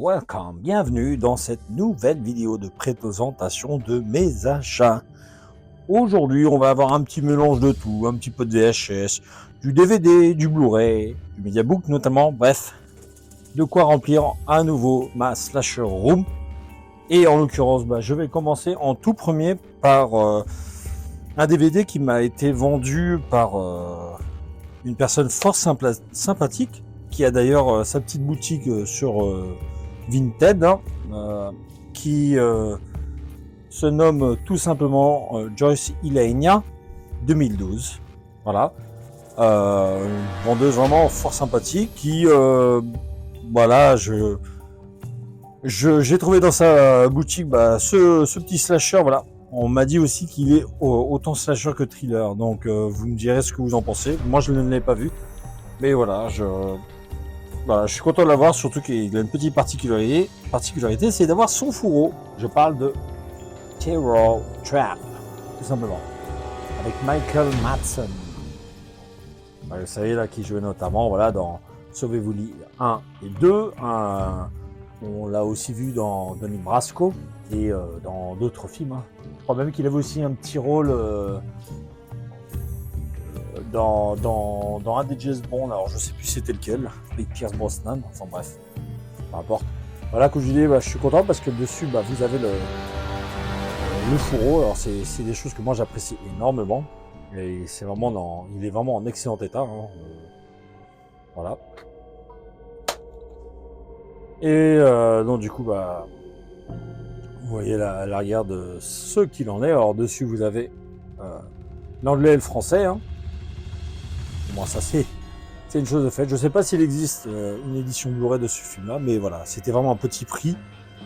welcome, bienvenue dans cette nouvelle vidéo de présentation de mes achats. Aujourd'hui, on va avoir un petit mélange de tout, un petit peu de VHS, du DVD, du Blu-ray, du Mediabook notamment, bref, de quoi remplir à nouveau ma slasher room. Et en l'occurrence, je vais commencer en tout premier par un DVD qui m'a été vendu par une personne fort sympathique, qui a d'ailleurs sa petite boutique sur Vinted, qui se nomme tout simplement Joyce Ilenia 2012. Voilà. Une vendeuse vraiment fort sympathique qui, voilà, j'ai trouvé dans sa boutique ce petit slasher, voilà. On m'a dit aussi qu'il est autant slasher que thriller, donc vous me direz ce que vous en pensez. Moi je ne l'ai pas vu, mais voilà, je suis content de l'avoir, surtout qu'il a une petite particularité, c'est d'avoir son fourreau. Je parle de Terror Trap, tout simplement, avec Michael Madsen. Vous savez là, qui jouait notamment, voilà, dans Sauvez-vous 1 et 2. On l'a aussi vu dans Donnie Brasco et dans d'autres films. Je crois même qu'il avait aussi un petit rôle dans un des James Bond. Alors je sais plus c'était lequel, avec Pierce Brosnan. Enfin bref, peu importe. Voilà, que je dis, je suis content parce que dessus, vous avez le fourreau. Alors c'est des choses que moi j'apprécie énormément. Et c'est vraiment il est vraiment en excellent état. Voilà. Et donc du coup, vous voyez l'arrière de ce qu'il en est. Alors dessus, vous avez l'anglais et le français. Bon, ça c'est une chose de faite. Je ne sais pas s'il existe une édition Blu-ray de ce film-là, mais voilà, c'était vraiment un petit prix.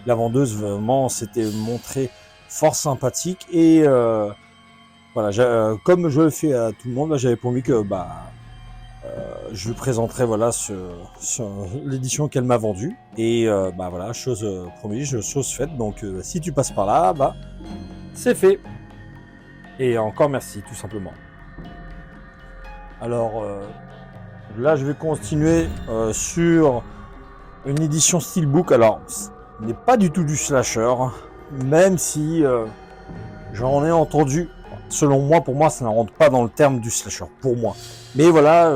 La vendeuse vraiment s'était montrée fort sympathique et voilà, comme je le fais à tout le monde, là, j'avais promis que je lui présenterai voilà l'édition qu'elle m'a vendue et voilà, chose promise, chose faite. Donc si tu passes par là, c'est fait. Et encore merci, tout simplement. Alors là, je vais continuer sur une édition Steelbook. Alors, ce n'est pas du tout du slasher, même si j'en ai entendu. Selon moi, pour moi, ça ne rentre pas dans le terme du slasher, pour moi. Mais voilà,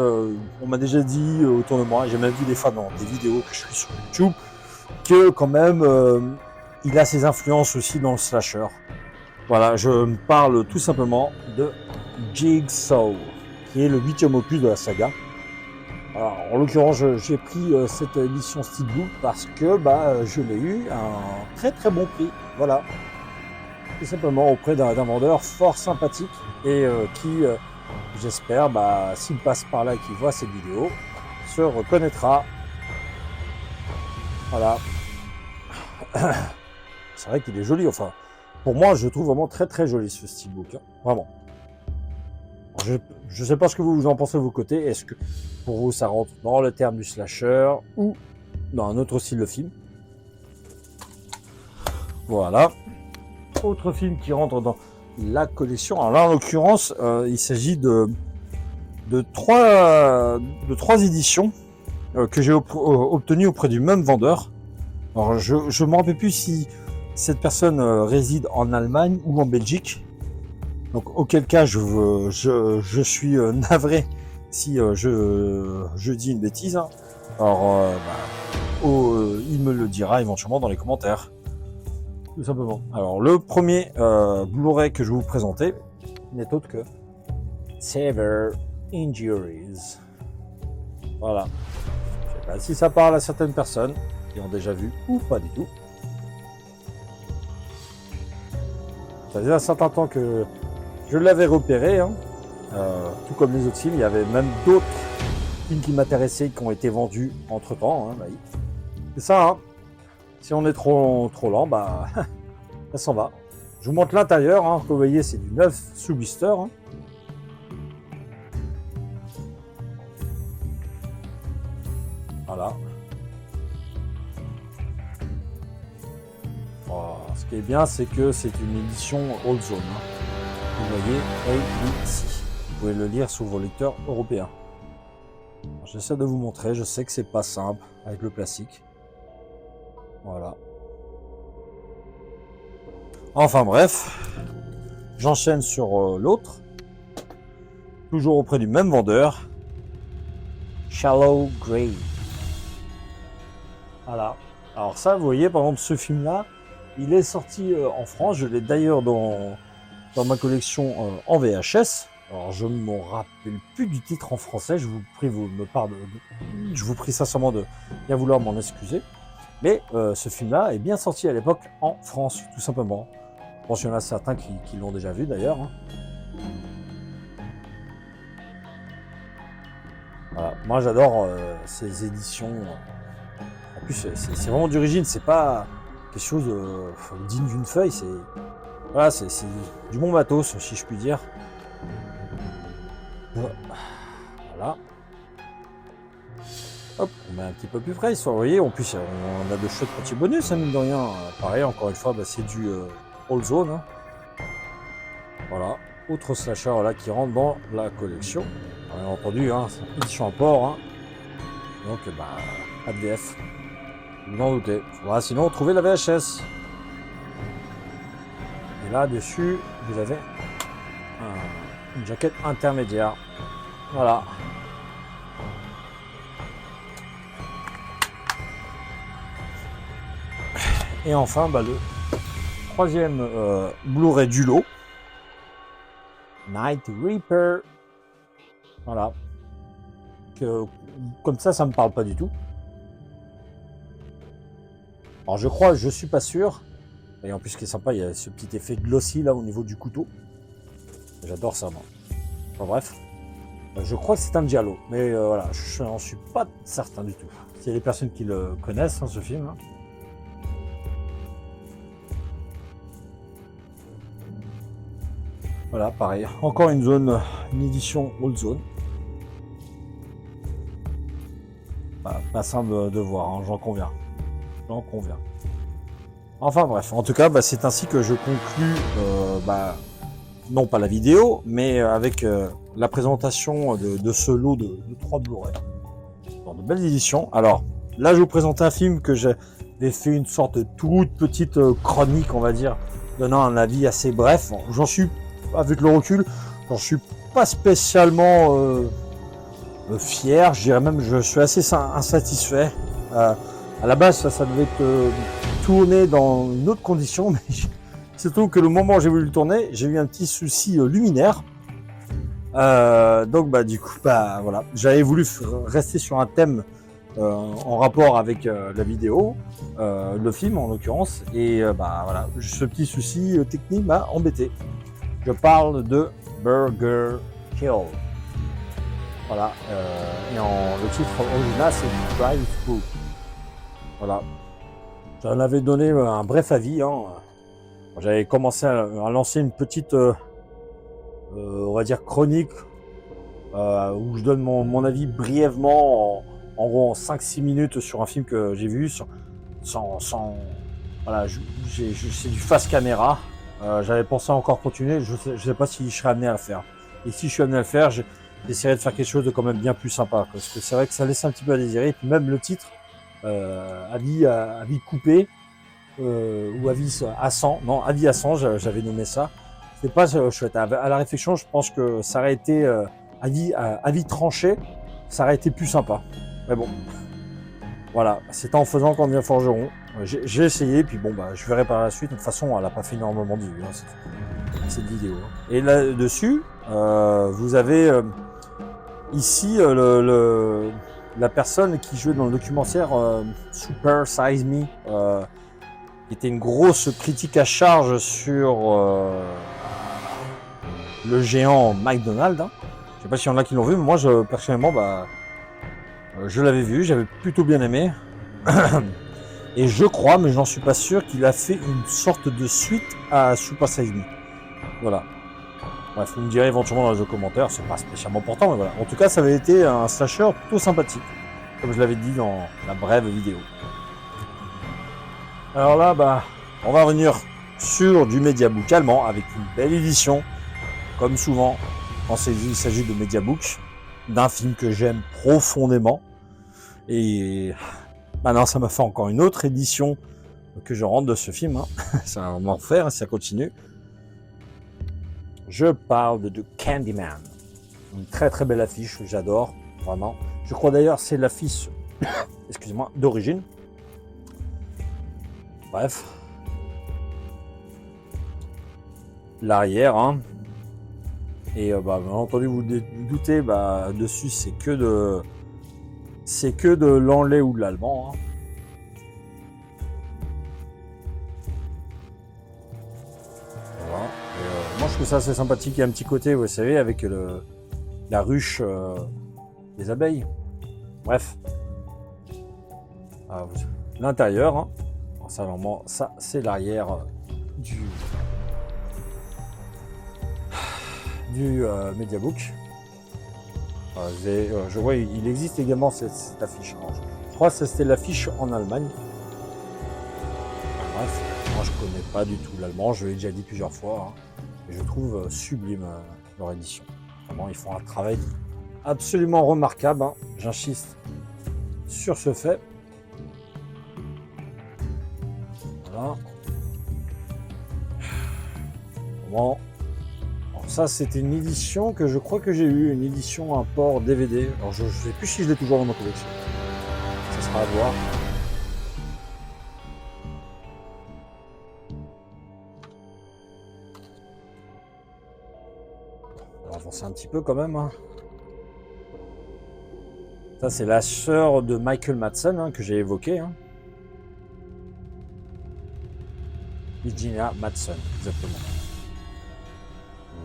on m'a déjà dit autour de moi, j'ai même vu des fois dans des vidéos que je suis sur YouTube, que quand même, il a ses influences aussi dans le slasher. Voilà, je me parle tout simplement de Jigsaw, qui est le 8e opus de la saga. Alors, en l'occurrence, j'ai pris cette édition Steelbook parce que je l'ai eu à un très très bon prix. Voilà. Tout simplement auprès d'un vendeur fort sympathique et qui, j'espère, s'il passe par là et qu'il voit cette vidéo, se reconnaîtra. Voilà. C'est vrai qu'il est joli. Enfin, pour moi, je trouve vraiment très très joli ce Steelbook. Vraiment. Je ne sais pas ce que vous en pensez de vos côtés. Est-ce que pour vous ça rentre dans le terme du slasher ou dans un autre style de film? Voilà. Autre film qui rentre dans la collection. Alors là, en l'occurrence, il s'agit de trois éditions que j'ai obtenues auprès du même vendeur. Alors, je ne me rappelle plus si cette personne réside en Allemagne ou en Belgique. Donc, auquel cas, je suis navré si je dis une bêtise. Alors, il me le dira éventuellement dans les commentaires. Tout simplement. Alors, le premier Blu-ray que je vais vous présenter n'est autre que Severe Injuries. Voilà. Je ne sais pas si ça parle à certaines personnes qui ont déjà vu ou pas du tout. Ça faisait un certain temps que je l'avais repéré, tout comme les autres films. Il y avait même d'autres films qui m'intéressaient qui ont été vendus entre temps. C'est ça, si on est trop lent, ça s'en va. Je vous montre l'intérieur, comme vous voyez, c'est du 9 sous blister. Voilà. Voilà. Ce qui est bien, c'est que c'est une édition Old Zone. Vous voyez, ABC. Vous pouvez le lire sur vos lecteurs européens. J'essaie de vous montrer, je sais que c'est pas simple avec le plastique. Voilà. Enfin bref, j'enchaîne sur l'autre. Toujours auprès du même vendeur. Shallow Grave. Voilà. Alors ça, vous voyez, par exemple, ce film-là, il est sorti en France. Je l'ai d'ailleurs dans ma collection en VHS. Alors je ne m'en rappelle plus du titre en français. Je vous prie sincèrement de bien vouloir m'en excuser. Mais ce film-là est bien sorti à l'époque en France, tout simplement. Je pense qu'il y en a certains qui l'ont déjà vu d'ailleurs. Hein. Voilà. Moi j'adore ces éditions. En plus c'est vraiment d'origine, c'est pas quelque chose digne d'une feuille. Voilà, c'est du bon matos, si je puis dire. Voilà. Hop, on met un petit peu plus près, histoire, vous voyez, en plus on a de chouettes petits bonus, hein, mine de rien. Pareil, encore une fois, bah, c'est du All Zone. Hein. Voilà, autre slasher là qui rentre dans la collection. Bien entendu, hein, c'est une édition en port. Hein. Donc, bah, ADF. Vous vous en doutez. Voilà, sinon, trouvez la VHS. Et là, dessus, vous avez une jaquette intermédiaire. Voilà. Et enfin, bah, le troisième Blu-ray du lot. Night Reaper. Voilà. Comme ça me parle pas du tout. Alors je suis pas sûr. Et en plus, ce qui est sympa, il y a ce petit effet glossy là au niveau du couteau. J'adore ça, moi. Enfin, bref. Je crois que c'est un giallo. Mais voilà, je n'en suis pas certain du tout. S'il y a des personnes qui le connaissent, hein, ce film. Hein. Voilà, pareil. Encore une édition All Zone. Pas simple de voir, hein, j'en conviens. Enfin bref, en tout cas, bah, c'est ainsi que je conclus, non pas la vidéo, mais avec la présentation de ce lot de 3 Blu-ray. Dans de belles éditions. Alors, là, je vous présente un film que j'avais fait une sorte de toute petite chronique, on va dire, donnant un avis assez bref. Bon, j'en suis, avec le recul, j'en suis pas spécialement fier. Je dirais même, je suis assez insatisfait. À la base, ça devait être tourné dans une autre condition, mais c'est tout que le moment où j'ai voulu le tourner, j'ai eu un petit souci luminaire. Donc, bah, du coup, bah, voilà. J'avais voulu rester sur un thème en rapport avec la vidéo, le film en l'occurrence, et bah, voilà. Ce petit souci technique m'a embêté. Je parle de Burger Kill. Voilà. Et le titre original, c'est Drive Through. Voilà. J'en avais donné un bref avis. Hein. J'avais commencé à lancer une petite, on va dire, chronique où je donne mon avis brièvement, en gros en 5-6 minutes sur un film que j'ai vu. Voilà, c'est du face caméra. J'avais pensé encore continuer. Je sais pas si je serais amené à le faire. Et si je suis amené à le faire, j'essaierai de faire quelque chose de quand même bien plus sympa. Parce que c'est vrai que ça laisse un petit peu à désirer. Et puis même le titre. Avis coupé ou avis à 100, non, avis à 100, j'avais nommé ça. C'est pas chouette. À la réflexion, je pense que ça aurait été avis tranché, ça aurait été plus sympa. Mais bon, voilà, c'est en faisant qu'on devient forgeron. J'ai essayé, puis bon, bah, je verrai par la suite. De toute façon, elle a pas fait énormément de vues, hein, cette vidéo. Hein. Et là-dessus, vous avez ici la personne qui jouait dans le documentaire Super Size Me, qui était une grosse critique à charge sur le géant McDonald's. Hein. Je sais pas s'il y en a qui l'ont vu, mais moi, personnellement, je l'avais vu, j'avais plutôt bien aimé. Et je crois, mais j'en suis pas sûr, qu'il a fait une sorte de suite à Super Size Me. Voilà. Bref, vous me direz éventuellement dans les commentaires, c'est pas spécialement important, mais voilà. En tout cas, ça avait été un slasher plutôt sympathique, comme je l'avais dit dans la brève vidéo. Alors là, bah, on va revenir sur du Mediabook allemand avec une belle édition, comme souvent quand il s'agit de Mediabook, d'un film que j'aime profondément. Et Maintenant, ça m'a fait encore une autre édition que je rentre de ce film. Hein. Ça va m'en faire et ça continue. Je parle de Candyman. Une très très belle affiche, j'adore, vraiment. Je crois d'ailleurs c'est l'affiche, excusez-moi, d'origine. Bref. L'arrière, hein. Et bien entendu, vous doutez, dessus c'est que de l'anglais ou de l'allemand. Hein. Voilà. Moi je trouve ça assez sympathique. Il y a un petit côté, vous savez, avec la ruche des abeilles. Bref. L'intérieur, hein. Ça c'est l'arrière du Mediabook. Je vois, il existe également cette affiche. Alors, je crois que c'était l'affiche en Allemagne. Bref, moi je connais pas du tout l'allemand, je l'ai déjà dit plusieurs fois. Hein, et je trouve sublime leur édition. Vraiment, ils font un travail absolument remarquable. Hein, j'insiste sur ce fait. Voilà. Bon. Ça, c'était une édition que je crois que j'ai eu, une édition, un port DVD. Alors, je ne sais plus si je l'ai toujours dans ma collection. Ça sera à voir. On va avancer un petit peu quand même. Hein. Ça, c'est la sœur de Michael Madsen hein, que j'ai évoqué. Hein. Virginia Madsen, exactement.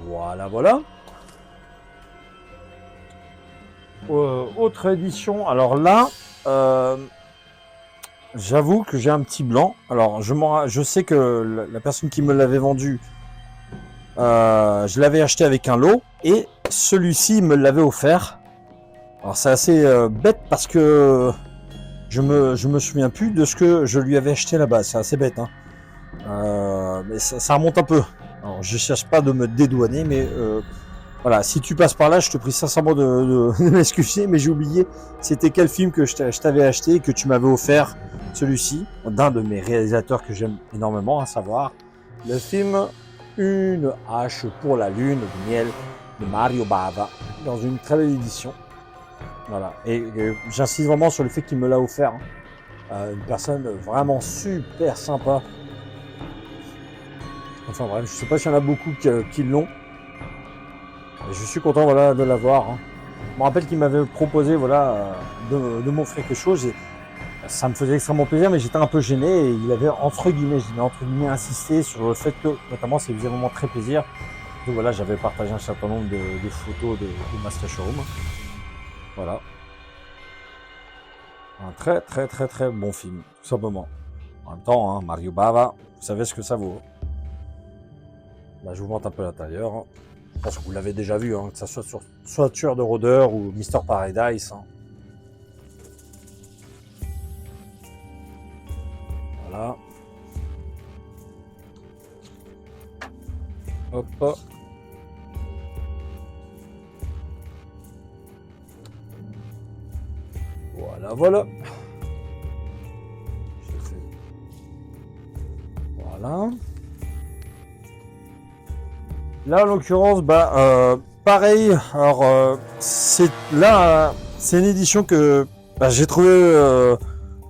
Voilà, voilà. Autre édition. Alors là, j'avoue que j'ai un petit blanc. Alors, je sais que la personne qui me l'avait vendu, je l'avais acheté avec un lot et celui-ci me l'avait offert. Alors, c'est assez bête parce que je me souviens plus de ce que je lui avais acheté là-bas. C'est assez bête, hein. Mais ça remonte un peu. Alors, je cherche pas de me dédouaner, mais voilà, si tu passes par là, je te prie sincèrement de m'excuser, mais j'ai oublié c'était quel film que je t'avais acheté et que tu m'avais offert celui-ci, d'un de mes réalisateurs que j'aime énormément, à savoir le film Une hache pour la lune de miel de Mario Bava, dans une très belle édition. Voilà, et j'insiste vraiment sur le fait qu'il me l'a offert. Hein. Une personne vraiment super sympa. Enfin bref, je sais pas s'il y en a beaucoup qui l'ont. Je suis content voilà, de l'avoir. Hein. Je me rappelle qu'il m'avait proposé voilà, de m'offrir quelque chose et ça me faisait extrêmement plaisir, mais j'étais un peu gêné et il avait entre guillemets insisté sur le fait que notamment ça lui faisait vraiment très plaisir. Donc voilà, j'avais partagé un certain nombre de photos de Master Showroom. Voilà. Un très très très très bon film, tout simplement. En même temps, hein, Mario Bava, vous savez ce que ça vaut. Là, je vous montre un peu l'intérieur. Hein. Je pense que vous l'avez déjà vu, hein, que ça soit Tueur de rôdeurs ou Mr. Paradise. Hein. Voilà. Hop. Voilà. Voilà. Là, en l'occurrence, pareil. Alors, c'est une édition que j'ai trouvé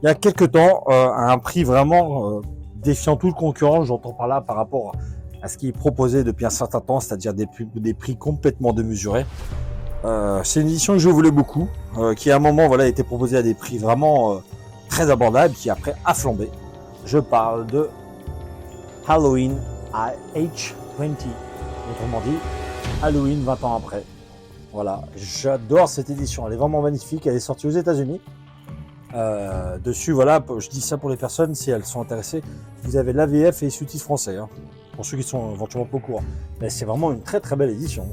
il y a quelques temps à un prix vraiment défiant toute concurrence. J'entends par là par rapport à ce qui est proposé depuis un certain temps, c'est-à-dire des prix complètement démesurés. C'est une édition que je voulais beaucoup, qui à un moment voilà, a été proposée à des prix vraiment très abordables, qui après a flambé. Je parle de Halloween H20. Autrement dit, Halloween 20 ans après. Voilà, j'adore cette édition, elle est vraiment magnifique, elle est sortie aux États-Unis. Dessus, voilà, je dis ça pour les personnes, si elles sont intéressées, vous avez l'AVF et les sous-titres français, hein, pour ceux qui sont éventuellement pas au courant. Mais c'est vraiment une très très belle édition.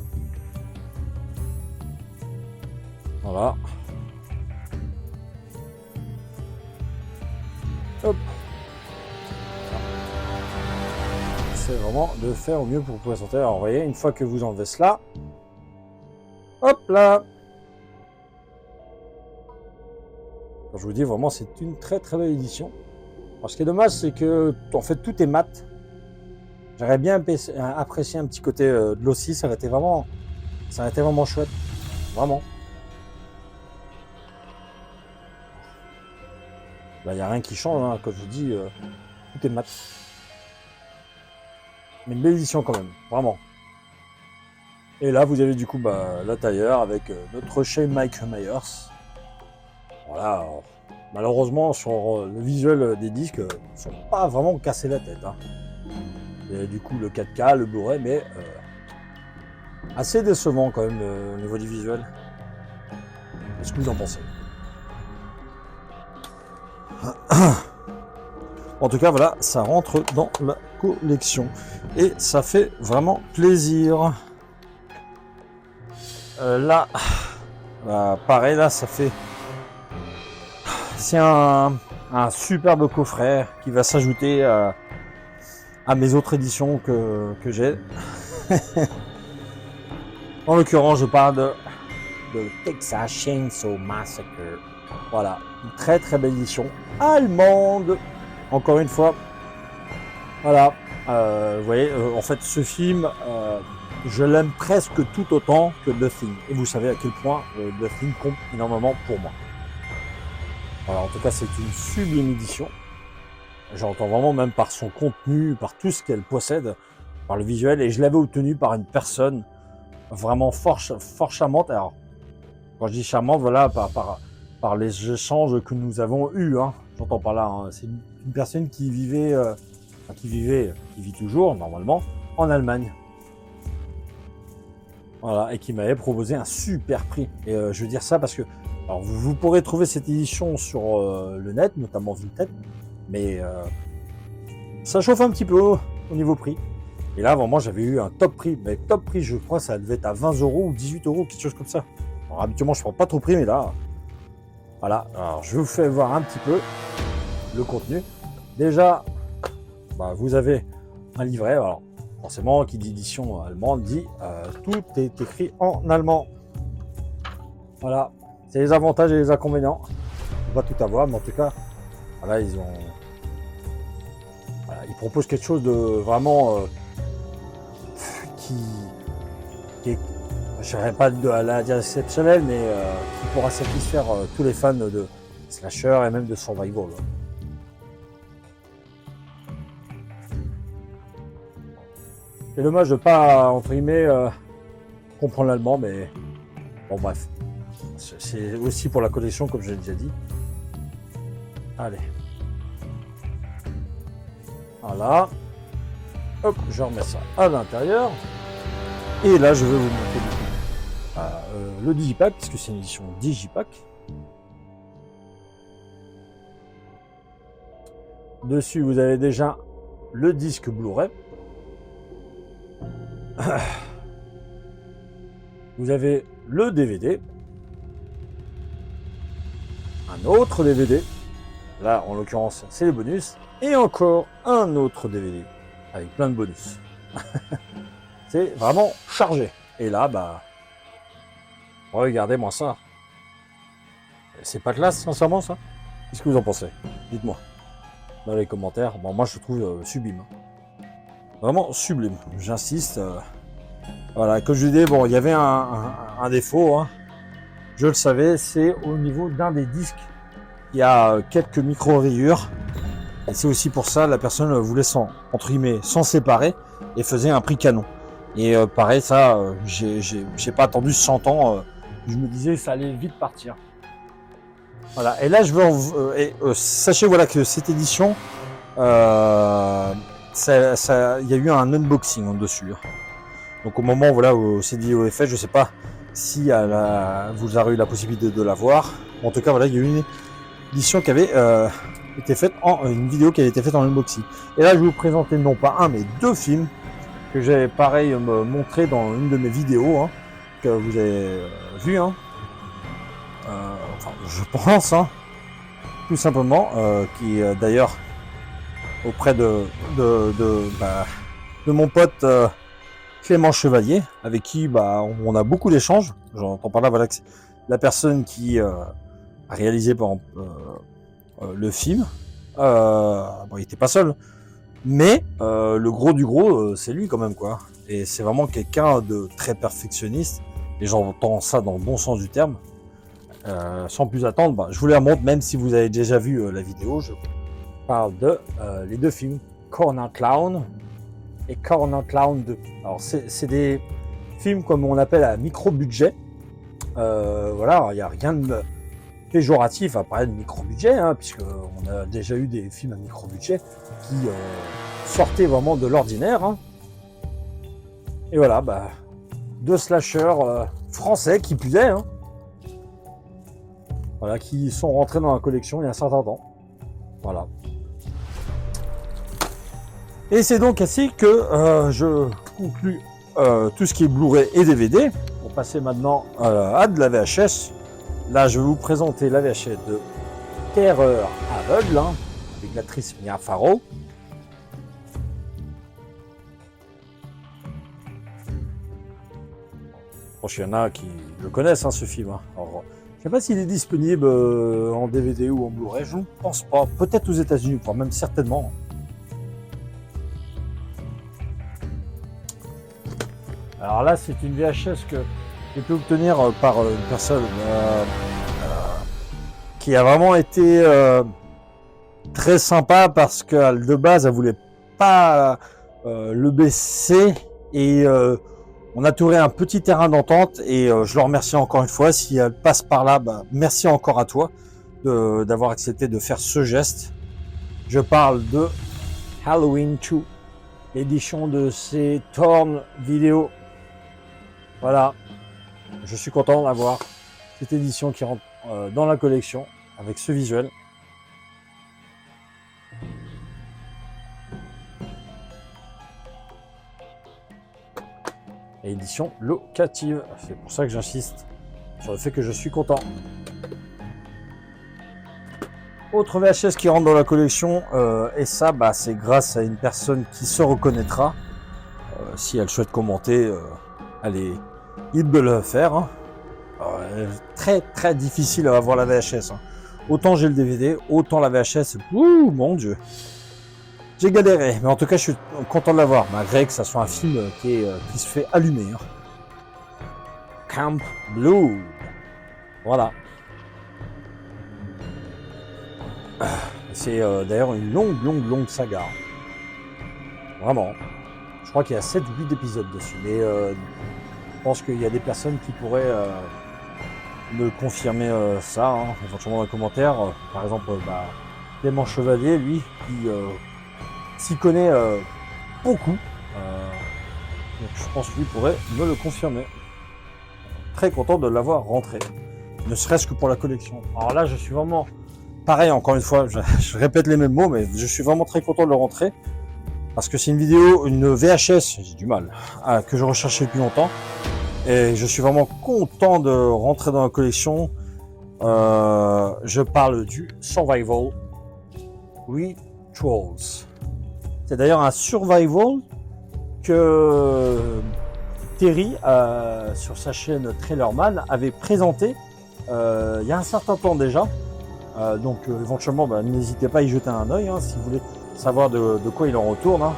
Voilà. Hop. C'est vraiment de faire au mieux pour pouvoir sortir. Alors, vous voyez, une fois que vous enlevez cela, hop là. Quand je vous dis vraiment, c'est une très très belle édition. Alors, ce qui est dommage, c'est que en fait tout est mat. J'aurais bien apprécié un petit côté de l'ossi, ça aurait été vraiment chouette, vraiment. Là, il n'y a rien qui change, hein. Comme je vous dis, tout est mat. Mais une belle édition quand même, vraiment. Et là, vous avez du coup la tailleur avec notre chez Mike Myers. Voilà. Alors, malheureusement, sur le visuel des disques, ils ne sont pas vraiment cassés la tête. Hein. Et du coup, le 4K, le Blu-ray, mais assez décevant quand même au niveau du visuel. Qu'est-ce que vous en pensez? En tout cas, voilà, ça rentre dans la collection. Et ça fait vraiment plaisir. Là, pareil, là, ça fait... C'est un superbe coffret qui va s'ajouter à mes autres éditions que j'ai. En l'occurrence, je parle de Texas Chainsaw Massacre. Voilà, une très très belle édition allemande. Encore une fois, voilà, vous voyez, en fait, ce film, je l'aime presque tout autant que The Thing. Et vous savez à quel point The Thing compte énormément pour moi. Voilà, en tout cas, c'est une sublime édition. J'entends vraiment même par son contenu, par tout ce qu'elle possède, par le visuel. Et je l'avais obtenu par une personne vraiment fort charmante. Alors, quand je dis charmante, voilà, par les échanges que nous avons eus. Hein. J'entends par là, hein. C'est une personne qui vivait, qui vit toujours, normalement, en Allemagne. Voilà, et qui m'avait proposé un super prix. Et je veux dire ça parce que alors vous pourrez trouver cette édition sur le net, notamment Vinted, mais ça chauffe un petit peu au niveau prix. Et là, vraiment, j'avais eu un top prix. Mais top prix, je crois, ça devait être à 20 € ou 18 €, quelque chose comme ça. Alors, habituellement, je ne prends pas trop prix, mais là, voilà. Alors, je vous fais voir un petit peu le contenu. Déjà, vous avez un livret. Alors, forcément, qui dit édition allemande dit tout est écrit en allemand. Voilà. C'est les avantages et les inconvénients. On va tout avoir, mais en tout cas, voilà, ils proposent quelque chose de vraiment qui est, je ne dirais pas à la dire exceptionnel, mais qui pourra satisfaire tous les fans de slasher et même de survival. C'est dommage de ne pas, entre guillemets, comprendre l'allemand, mais bon, bref. C'est aussi pour la collection, comme je l'ai déjà dit. Allez. Voilà. Hop, je remets ça à l'intérieur. Et là, je vais vous montrer le Digipack, puisque c'est une édition Digipack. Dessus, vous avez déjà le disque Blu-ray. Vous avez le DVD. Un autre DVD. Là, en l'occurrence, c'est les bonus. Et encore un autre DVD avec plein de bonus. C'est vraiment chargé. Et là, regardez-moi ça. C'est pas classe, sincèrement, ça? Qu'est-ce que vous en pensez? Dites-moi dans les commentaires. Bon, moi, je trouve sublime. Vraiment sublime. J'insiste. Voilà, comme je disais, bon, il y avait un défaut. Hein. Je le savais, c'est au niveau d'un des disques. Il y a quelques micro-rayures. Et c'est aussi pour ça la personne voulait entre guillemets s'en séparer et faisait un prix canon. Et pareil, ça, j'ai pas attendu 100 ans. Je me disais ça allait vite partir. Voilà. Et là, je veux sachez voilà que cette édition, il y a eu un unboxing en dessus. Donc au moment voilà où c'est dit au effet, je sais pas si vous avez eu la possibilité de la voir. En tout cas, voilà, il y a eu une édition qui avait été faite une vidéo qui avait été faite en unboxing. Et là, je vais vous présenter non pas un, mais deux films que j'ai pareil montré dans une de mes vidéos hein, que vous avez vu. Hein. Enfin, je pense, hein, tout simplement, qui d'ailleurs auprès de mon pote Clément Chevalier, avec qui on a beaucoup d'échanges. J'entends par là, voilà, que c'est la personne qui réalisé par le film. Bon, il était pas seul, mais le gros du gros, c'est lui quand même, quoi. Et c'est vraiment quelqu'un de très perfectionniste, et j'entends ça dans le bon sens du terme. Sans plus attendre, bah, je vous la montre, même si vous avez déjà vu la vidéo. Je parle de les deux films, Corner Clown et Corner Clown 2. Alors c'est des films comme on appelle à micro-budget. Voilà, il n'y a rien de péjoratif à parler de micro-budget, hein, puisqu'on a déjà eu des films à micro-budget qui sortaient vraiment de l'ordinaire. Hein. Et voilà, bah, deux slashers français qui plus est, hein, voilà, qui sont rentrés dans la collection il y a un certain temps. Voilà. Et c'est donc ainsi que je conclus tout ce qui est Blu-ray et DVD. Pour passer maintenant à de la VHS. Là, je vais vous présenter la VHS de Terreur aveugle, hein, avec l'actrice Mia Farrow. Bon, il y en a qui le connaissent, hein, ce film. Hein. Alors, je ne sais pas s'il est disponible en DVD ou en Blu-ray, je ne pense pas. Peut-être aux États-Unis, enfin, même certainement. Alors là, c'est une VHS que j'ai pu obtenir par une personne qui a vraiment été très sympa parce que de base, elle voulait pas le baisser et on a trouvé un petit terrain d'entente et je le remercie encore une fois. Si elle passe par là, bah, merci encore à toi d'avoir accepté de faire ce geste. Je parle de Halloween 2, l'édition de ces Torn vidéo. Voilà, je suis content d'avoir cette édition qui rentre dans la collection avec ce visuel. Et édition locative, c'est pour ça que j'insiste sur le fait que je suis content. Autre VHS qui rentre dans la collection, et ça, bah, c'est grâce à une personne qui se reconnaîtra. Si elle souhaite commenter, elle est libre de le faire. Hein. Très très difficile à avoir la VHS. Hein. Autant j'ai le DVD, autant la VHS, ouh mon dieu. J'ai galéré, mais en tout cas je suis content de l'avoir, malgré que ça soit un film qui se fait allumer. Hein. Camp Blood. Voilà. C'est d'ailleurs une longue saga. Vraiment. Je crois qu'il y a 7 ou 8 épisodes dessus. Mais je pense qu'il y a des personnes qui pourraient me confirmer ça, hein, éventuellement dans les commentaires. Par exemple, Clément Chevalier, lui, qui s'y connaît beaucoup. Donc je pense qu'il pourrait me le confirmer. Très content de l'avoir rentré. Ne serait-ce que pour la collection. Alors là, je suis vraiment... Pareil, encore une fois, je répète les mêmes mots, mais je suis vraiment très content de le rentrer. Parce que c'est une vidéo, une VHS, j'ai du mal, que je recherchais depuis longtemps. Et je suis vraiment content de rentrer dans la collection. Je parle du Survival Rituals. C'est d'ailleurs un Survival que Terry, sur sa chaîne Trailerman, avait présenté il y a un certain temps déjà. Donc éventuellement, n'hésitez pas à y jeter un œil hein, si vous voulez savoir de quoi il en retourne. Hein.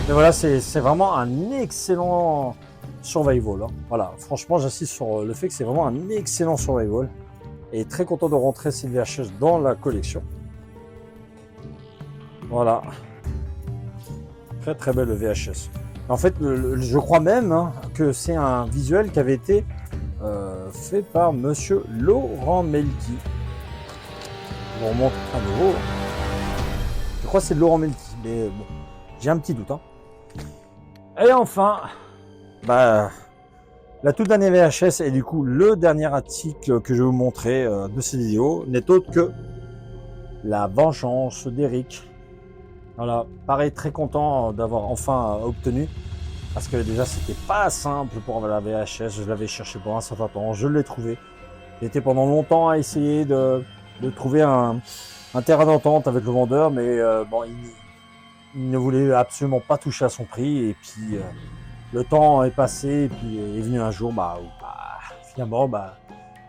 Mais voilà, c'est vraiment un excellent survival. Hein. Voilà, franchement, j'insiste sur le fait que c'est vraiment un excellent survival. Et très content de rentrer ces VHS dans la collection. Voilà. Très très belle VHS. En fait, je crois même hein, que c'est un visuel qui avait été fait par monsieur Laurent Melki. Je vous remonte à nouveau. Je crois que c'est de Laurent Melki, mais bon, j'ai un petit doute. Hein. Et enfin, la toute dernière VHS et du coup le dernier article que je vais vous montrer de cette vidéo n'est autre que La vengeance d'Eric. Voilà, pareil, très content d'avoir enfin obtenu. Parce que déjà c'était pas simple pour avoir la VHS, je l'avais cherché pour un certain temps, je l'ai trouvé. J'étais pendant longtemps à essayer de trouver un terrain d'entente avec le vendeur, mais bon, il ne voulait absolument pas toucher à son prix. Et puis le temps est passé, et puis est venu un jour, finalement,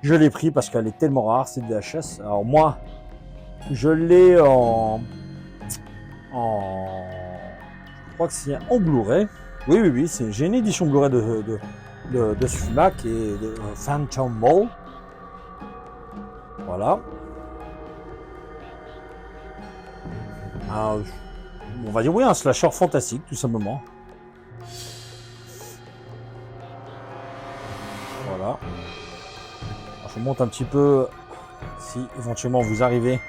Je l'ai pris parce qu'elle est tellement rare, c'est DHS. Alors moi, je l'ai je crois que c'est en Blu-ray. Oui, j'ai une édition Blu-ray de ce film-là qui est de Phantom Mall. Voilà. On va dire oui, un slasher fantastique, tout simplement. Voilà. Alors, je vous montre un petit peu si éventuellement vous arrivez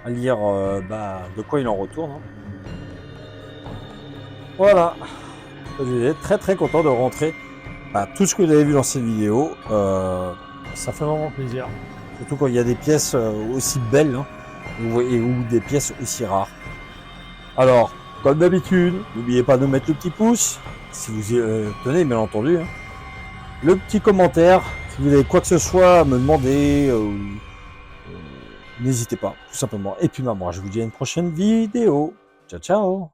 à lire de quoi il en retourne. Voilà. Je suis très très content de rentrer tout ce que vous avez vu dans cette vidéo. Ça fait vraiment plaisir. Surtout quand il y a des pièces aussi belles hein, ou des pièces aussi rares. Alors, comme d'habitude, n'oubliez pas de mettre le petit pouce, si vous y tenez bien entendu. Hein. Le petit commentaire, si vous avez quoi que ce soit à me demander, n'hésitez pas, tout simplement. Et puis moi, je vous dis à une prochaine vidéo. Ciao, ciao.